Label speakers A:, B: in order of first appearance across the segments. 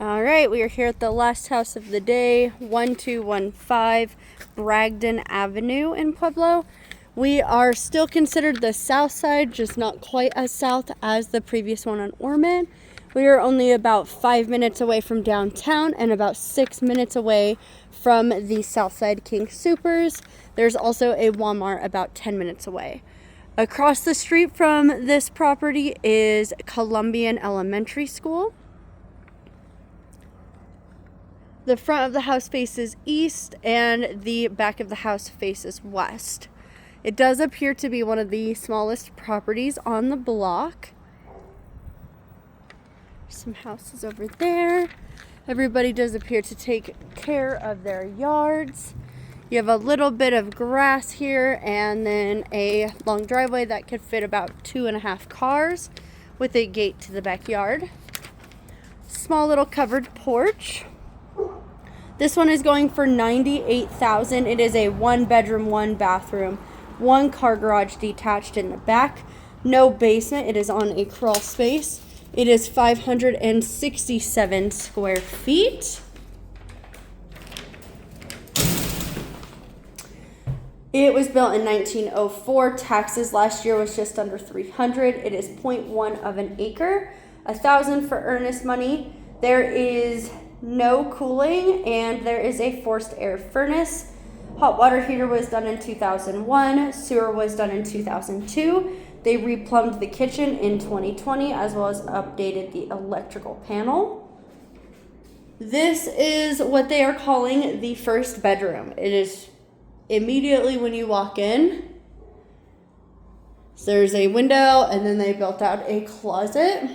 A: All right, we are here at the last house of the day, 1215 Bragdon Avenue in Pueblo. We are still considered the south side, just not quite as south as the previous one on Ormond. We are only about 5 minutes away from downtown and about 6 minutes away from the Southside King Soopers. There's also a Walmart about 10 minutes away. Across the street from this property is Columbian Elementary School. The front of the house faces east and the back of the house faces west. It does appear to be one of the smallest properties on the block. Some houses over there. Everybody does appear to take care of their yards. You have a little bit of grass here and then a long driveway that could fit about 2.5 cars with a gate to the backyard. Small little covered porch. This one is going for $98,000. It is a 1-bedroom, 1-bathroom, 1-car garage detached in the back. No basement. It is on a crawl space. It is 567 square feet. It was built in 1904. Taxes last year was just under $300. It is 0.1 of an acre. $1,000 for earnest money. There is no cooling and there is a forced air furnace. Hot water heater was done in 2001. Sewer was done in 2002. They replumbed the kitchen in 2020 as well as updated the electrical panel. This is what they are calling the first bedroom. It is immediately when you walk in. So there's a window and then they built out a closet.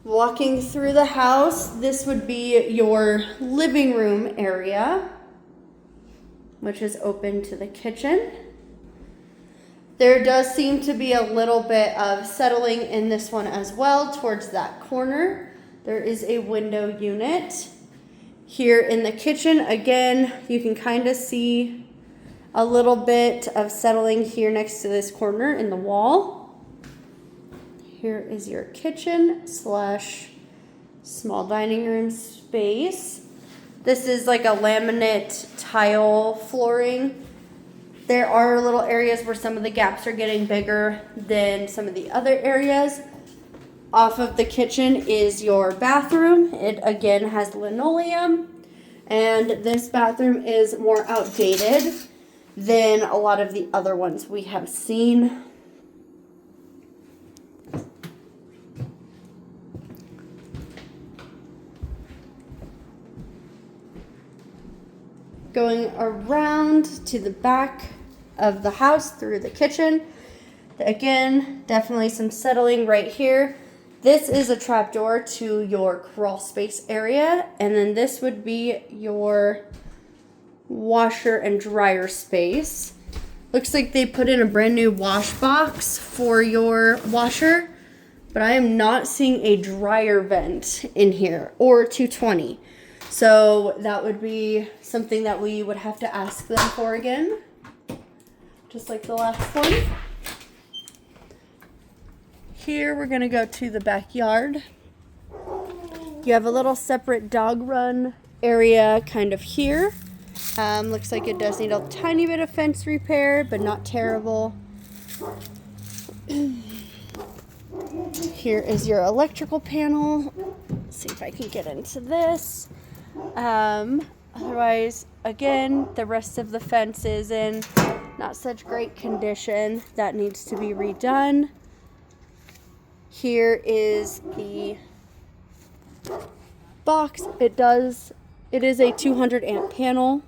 A: Walking through the house, this would be your living room area, which is open to the kitchen. There does seem to be a little bit of settling in this one as well towards that corner. There is a window unit. Here in the kitchen, again, you can kind of see a little bit of settling here next to this corner in the wall. Here is your kitchen / small dining room space. This is like a laminate tile flooring. There are little areas where some of the gaps are getting bigger than some of the other areas. Off of the kitchen is your bathroom. It again has linoleum. And this bathroom is more outdated than a lot of the other ones we have seen. Going around to the back of the house through the kitchen. Again, definitely some settling right here. This is a trapdoor to your crawl space area. And then this would be your washer and dryer space. Looks like they put in a brand new wash box for your washer. But I am not seeing a dryer vent in here or 220. So that would be something that we would have to ask them for again, just like the last one. Here we're going to go to the backyard. You have a little separate dog run area kind of here. Looks like it does need a tiny bit of fence repair, but not terrible. Here is your electrical panel. Let's see if I can get into this. Otherwise, again, the rest of the fence is in not such great condition. That needs to be redone. Here is the box. It is a 200 amp panel.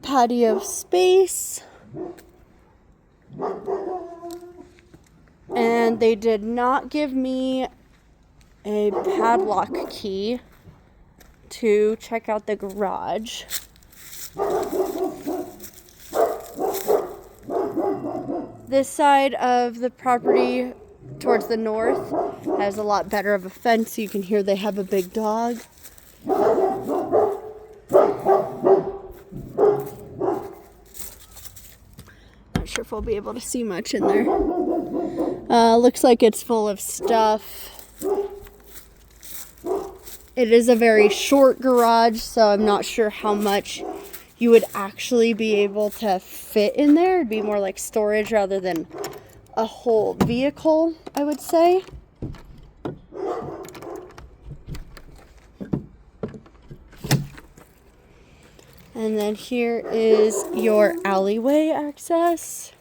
A: Patio space. And they did not give me a padlock key to check out the garage. This side of the property towards the north has a lot better of a fence. You can hear they have a big dog. if we'll be able to see much in there. Looks like it's full of stuff. It is a very short garage, so I'm not sure how much you would actually be able to fit in there. It'd be more like storage rather than a whole vehicle, I would say. And then here is your alleyway access.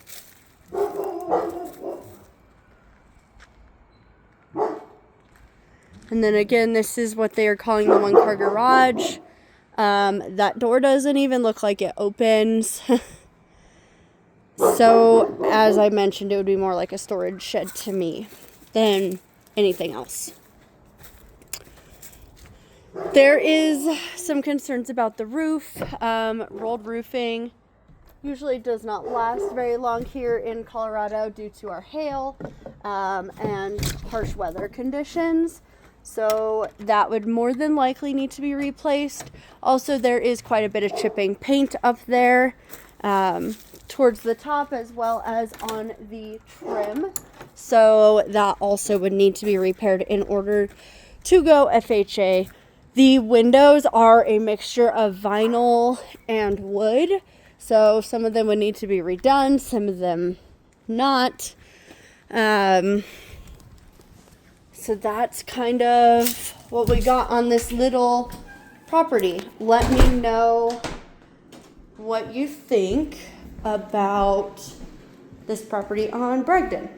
A: And then again, this is what they are calling the one-car garage. That door doesn't even look like it opens. So, as I mentioned, it would be more like a storage shed to me than anything else. There is some concerns about the roof. Rolled roofing usually does not last very long here in Colorado due to our hail and harsh weather conditions. So that would more than likely need to be replaced. Also, there is quite a bit of chipping paint up there towards the top as well as on the trim. So that also would need to be repaired in order to go FHA. The windows are a mixture of vinyl and wood. So some of them would need to be redone, some of them not. So that's kind of what we got on this little property. Let me know what you think about this property on Bragdon.